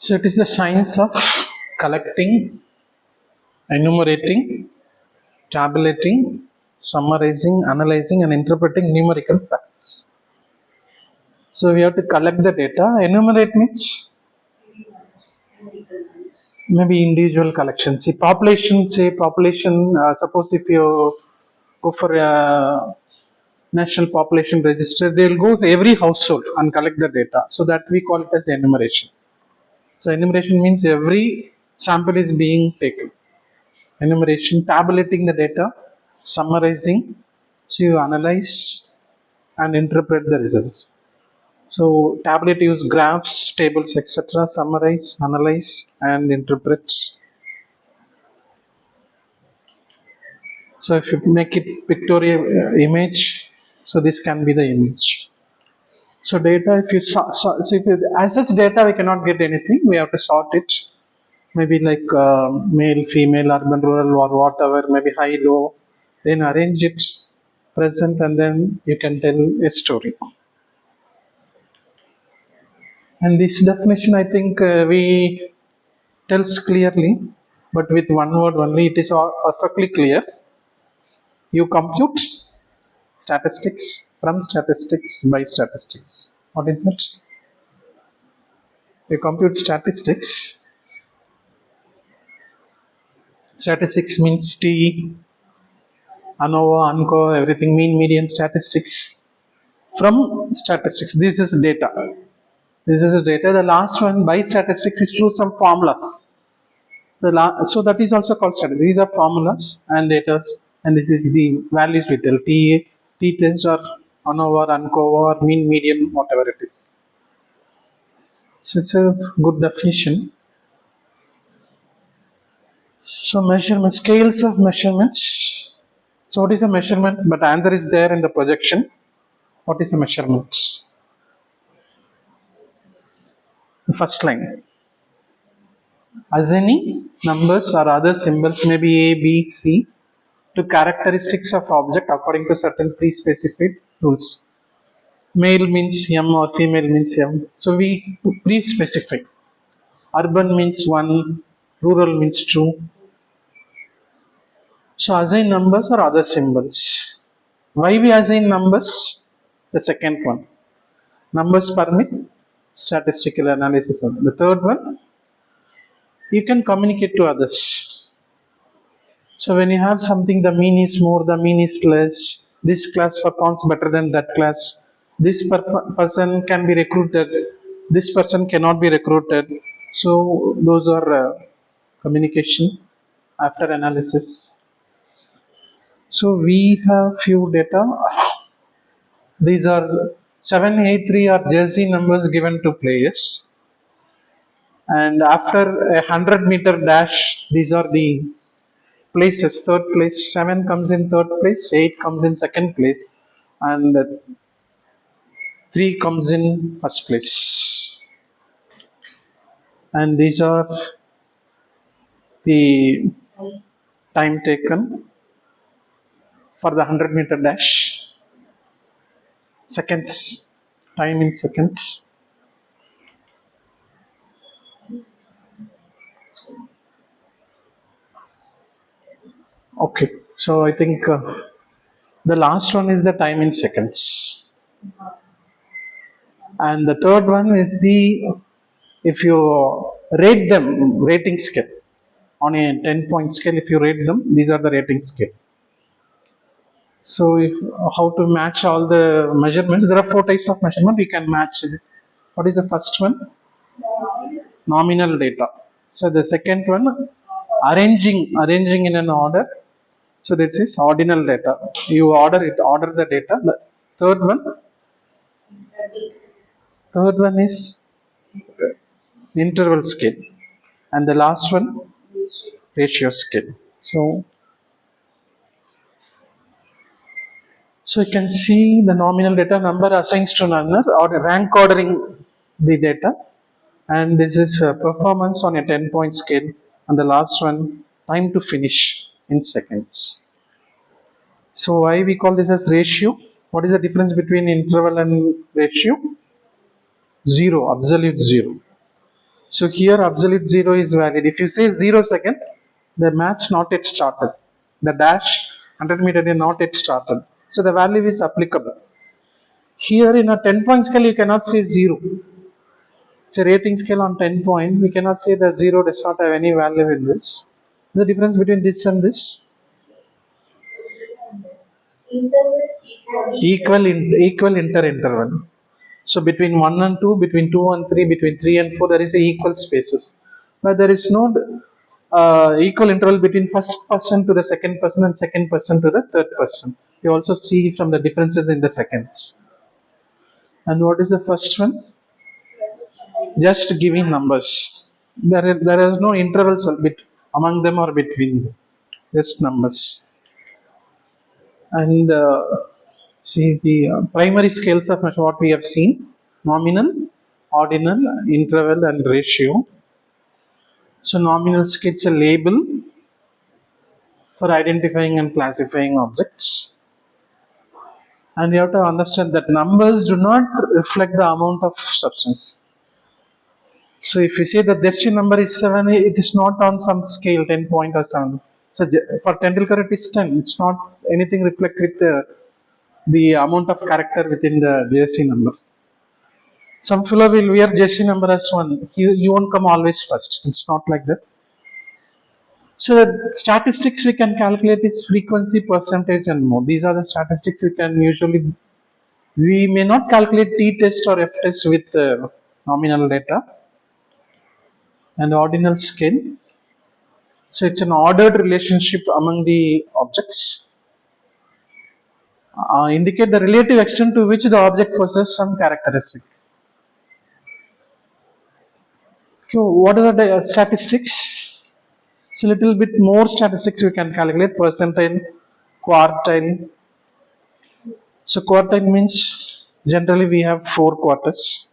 So it is the science of collecting, enumerating, tabulating, summarizing, analyzing, and interpreting numerical facts. So we have to collect the data. Enumerate means maybe individual collection. See population. Suppose if you go for a national population register, they will go to every household and collect the data. So that we call it as enumeration. So enumeration means every sample is being taken. Enumeration, tabulating the data, summarizing, so you analyze and interpret the results. So tabulate use graphs, tables, etc. Summarize, analyze, and interpret. So if you make it pictorial image, so this can be the image. So data, as such data, we cannot get anything. We have to sort it. Maybe like male, female, urban, rural, or whatever. Maybe high, low. Then arrange it, present, and then you can tell a story. And this definition, I think we tells clearly, but with one word only, it is perfectly clear. You compute statistics from statistics by statistics. What is that? You compute statistics. Statistics means T, ANOVA, ANCO, everything, mean, median, statistics. From statistics, this is data. This is the data. The last one by statistics is through some formulas. So that is also called statistics. These are formulas and data, and this is the values we tell T test or ANOVA, ANCO, or mean, median, whatever it is. So it's a good definition. So measurement, scales of measurements. So what is a measurement? But answer is there in the projection. What is a measurement? The first line. Assigning numbers or other symbols, maybe A, B, C, to characteristics of object according to certain pre-specified rules. Male means M or female means M. So we pre-specify. Urban means 1, rural means 2. So assign numbers or other symbols. Why we assign numbers? The second one. Numbers permit statistical analysis. The third one, you can communicate to others. So when you have something, the mean is more, the mean is less, this class performs better than that class, this person can be recruited, this person cannot be recruited. So those are communication after analysis. So we have few data. These are 783 are jersey numbers given to players. And after a 100-meter dash, these are the places. Third place, 7 comes in third place, 8 comes in second place, and 3 comes in first place. And these are the time taken for the 100-meter dash. Seconds, time in seconds. Okay, so I think the last one is the time in seconds. And the third one is if you rate them, rating scale. On a 10-point scale, if you rate them, these are the rating scale. So how to match all the measurements? There are 4 types of measurement. We can match. What is the first one? Nominal data. So the second one, arranging in an order. So this is ordinal data. You order the data. The third one is interval scale, and the last one, ratio scale. So you can see the nominal data, number assigns to learner, or rank ordering the data, and this is performance on a 10-point scale, and the last one, time to finish in seconds. So why we call this as ratio? What is the difference between interval and ratio? 0, absolute 0. So here absolute 0 is valid. If you say 0 second, the match not yet started. The dash 100 meter is not yet started. So the value is applicable. Here in a 10-point scale, you cannot say 0. It's a rating scale on 10 point. We cannot say that 0 does not have any value in this. The difference between this and this? Equal interval. So between 1 and 2, between 2 and 3, between 3 and 4, there is a equal spaces. But there is no equal interval between first person to the second person and second person to the third person. You also see from the differences in the seconds. And what is the first one? Just giving numbers. There is no intervals among them or between them. Just numbers. And see the primary scales of measure what we have seen: nominal, ordinal, interval, and ratio. So nominal scale a label for identifying and classifying objects. And you have to understand that numbers do not reflect the amount of substance. So if you say that the number is 7, it is not on some scale, 10 point or 7. So for Tendulkar it is 10. It's not anything reflect with the amount of character within the JSC number. Some fellow will wear JSC number as 1. You won't come always first. It's not like that. So the statistics we can calculate is frequency, percentage, and more. These are the statistics we can usually. We may not calculate t-test or f-test with nominal data and ordinal scale. So it's an ordered relationship among the objects. Indicate the relative extent to which the object possesses some characteristic. So what are the statistics? It's a little bit more statistics we can calculate: percentile, quartile. So quartile means generally we have 4 quarters: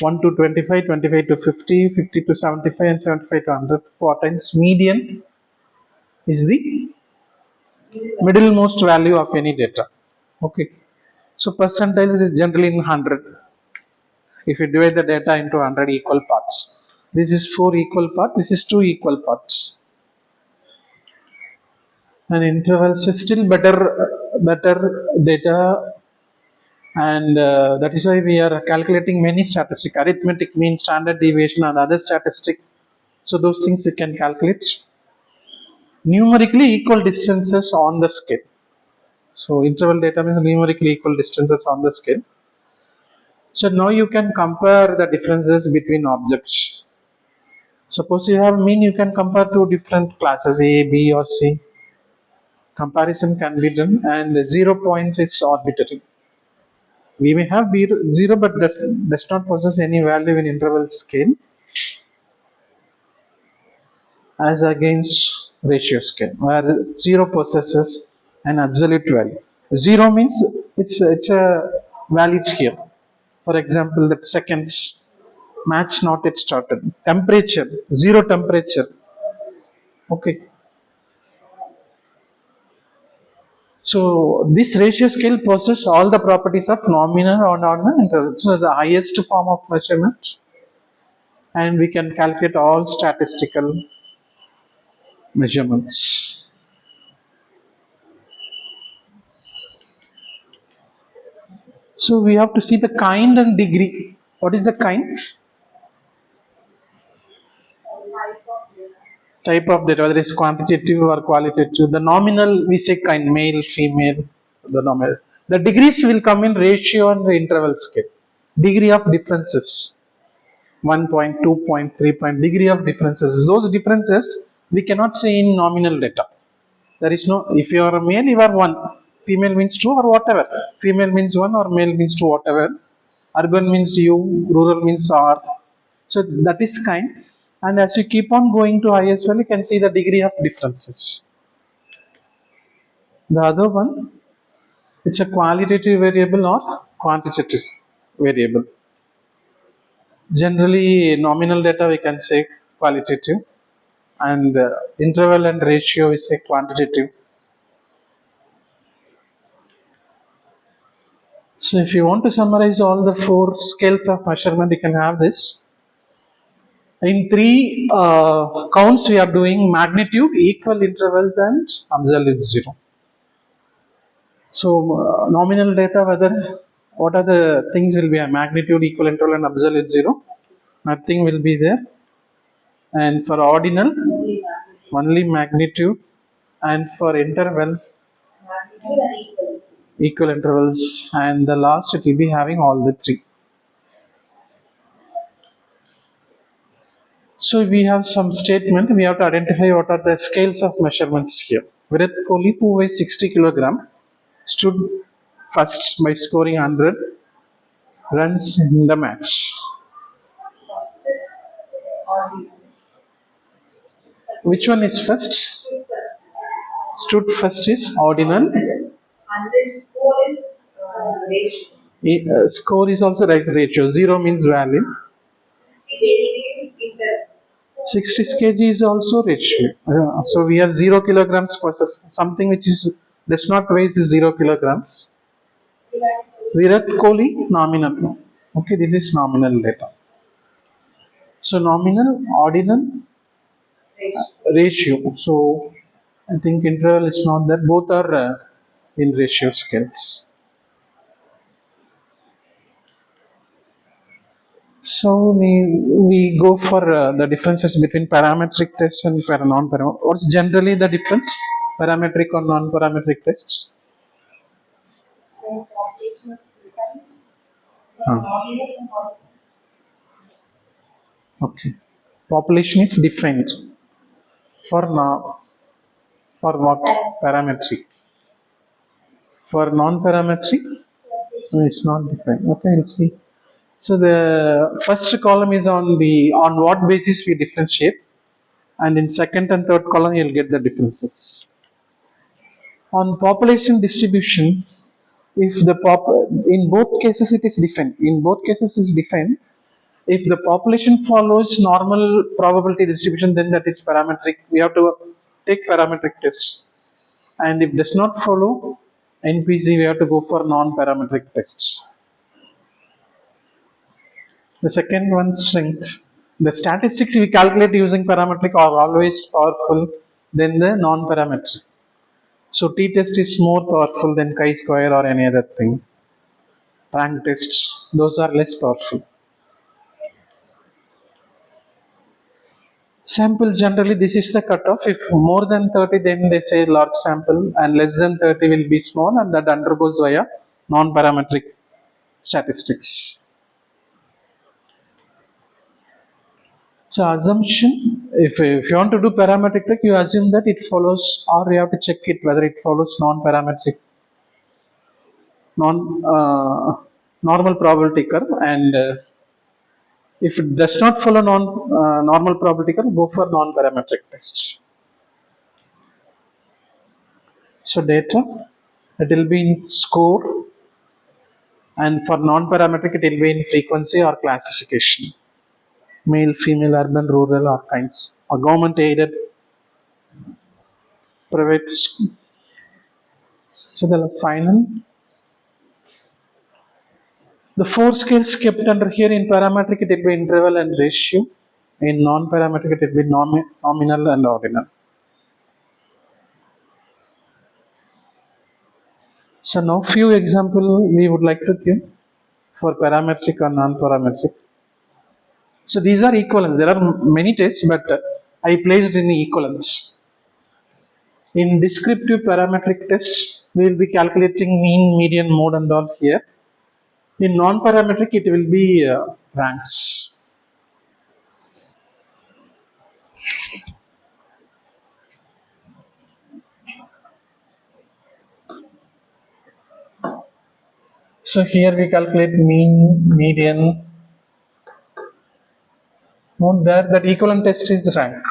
1 to 25, 25 to 50, 50 to 75, and 75 to 100 quartiles. Median is the middlemost value of any data. Okay. So percentiles is generally in 100. If you divide the data into 100 equal parts, this is 4 equal parts, this is 2 equal parts. And intervals is still better data, and that is why we are calculating many statistics: arithmetic mean, standard deviation, and other statistics. So those things you can calculate. Numerically equal distances on the scale. So interval data means numerically equal distances on the scale. So now you can compare the differences between objects. Suppose you have mean, you can compare two different classes A, B, or C. Comparison can be done, and 0 point is arbitrary. We may have 0 but does not possess any value in interval scale as against ratio scale, where 0 possesses an absolute value. 0 means it's a valid scale. For example, that seconds, match not yet started. Temperature, 0 temperature. Okay. So this ratio scale possesses all the properties of nominal or ordinal interval. So the highest form of measurement, and we can calculate all statistical measurements. So we have to see the kind and degree. What is the kind? Type of data, whether it's quantitative or qualitative. The nominal, we say kind, male, female, the nominal. The degrees will come in ratio and the interval scale. Degree of differences, 1 point, 2 point, 3 point, degree of differences. Those differences we cannot say in nominal data. There is no, if you are a male, you are 1. Female means 2 or whatever. Female means 1 or male means 2, whatever. Urban means U, rural means R. So that is kind. And as you keep on going to highest value, you can see the degree of differences. The other one, it's a qualitative variable or quantitative variable. Generally, nominal data we can say qualitative, and interval and ratio we say quantitative. So if you want to summarize all the 4 scales of measurement, you can have this. In three counts, we are doing magnitude, equal intervals, and absolute zero. So nominal data, whether what are the things will be a magnitude, equal interval, and absolute zero? Nothing will be there. And for ordinal, only magnitude, and for interval, equal intervals, and the last it will be having all the three. So we have some statement. We have to identify what are the scales of measurements here. Virat Kohli, who weighs 60 kilogram, stood first by scoring 100 runs in the match. Which one is first? Stood first is ordinal. Score is also ratio. 0 means value. 60 kg is also ratio. So we have 0 kilograms versus something which is does not weigh 0 kilograms. Virat Kohli, nominal. Okay, this is nominal data. So nominal, ordinal, ratio. So I think interval is not there. Both are in ratio scales. So we go for the differences between parametric tests and non-parametric. What's generally the difference? Parametric or non-parametric tests? Okay. Population is defined for for what? Parametric. For non-parametric, it's not defined. Okay, let's see. So the first column is on what basis we differentiate, and in second and third column you'll get the differences. On population distribution, if the in both cases it is defined. In both cases is defined. If the population follows normal probability distribution, then that is parametric. We have to take parametric tests. And if does not follow NPC, we have to go for non-parametric tests. The second one, strength. The statistics we calculate using parametric are always powerful than the non-parametric. So t-test is more powerful than chi-square or any other thing. Rank tests, those are less powerful. Sample, generally this is the cutoff. If more than 30, then they say large sample, and less than 30 will be small, and that undergoes via non-parametric statistics. So assumption, if you want to do parametric, you assume that it follows, or you have to check it whether it follows non-parametric, normal probability curve, and if it does not follow normal probability curve, go for non-parametric test. So data, it will be in score, and for non-parametric it will be in frequency or classification. Male, female, urban, rural, or kinds, or government aided, private. So the final, the four scales kept under here. In parametric it will be interval and ratio. In non-parametric it will be nominal and ordinal. So now few example we would like to give for parametric or non-parametric. So these are equivalents. There are many tests, but I placed in equivalents. In descriptive parametric tests, we will be calculating mean, median, mode, and all here. In non-parametric, it will be ranks. So here we calculate mean, median, mode. There, that equivalent test is rank.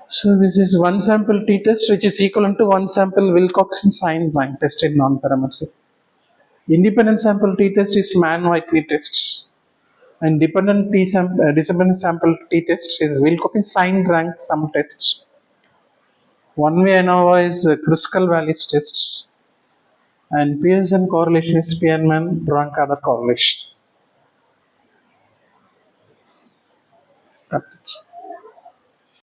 So this is one sample t-test, which is equivalent to one sample Wilcoxon sign rank test in non-parametric. Independent sample t-test is Mann-Whiteley test, and dependent sample t-test is Wilcoxon sign rank sum test. One way ANOVA is Kruskal-Wallis test. And Pearson correlation is Spearman rank order correlation.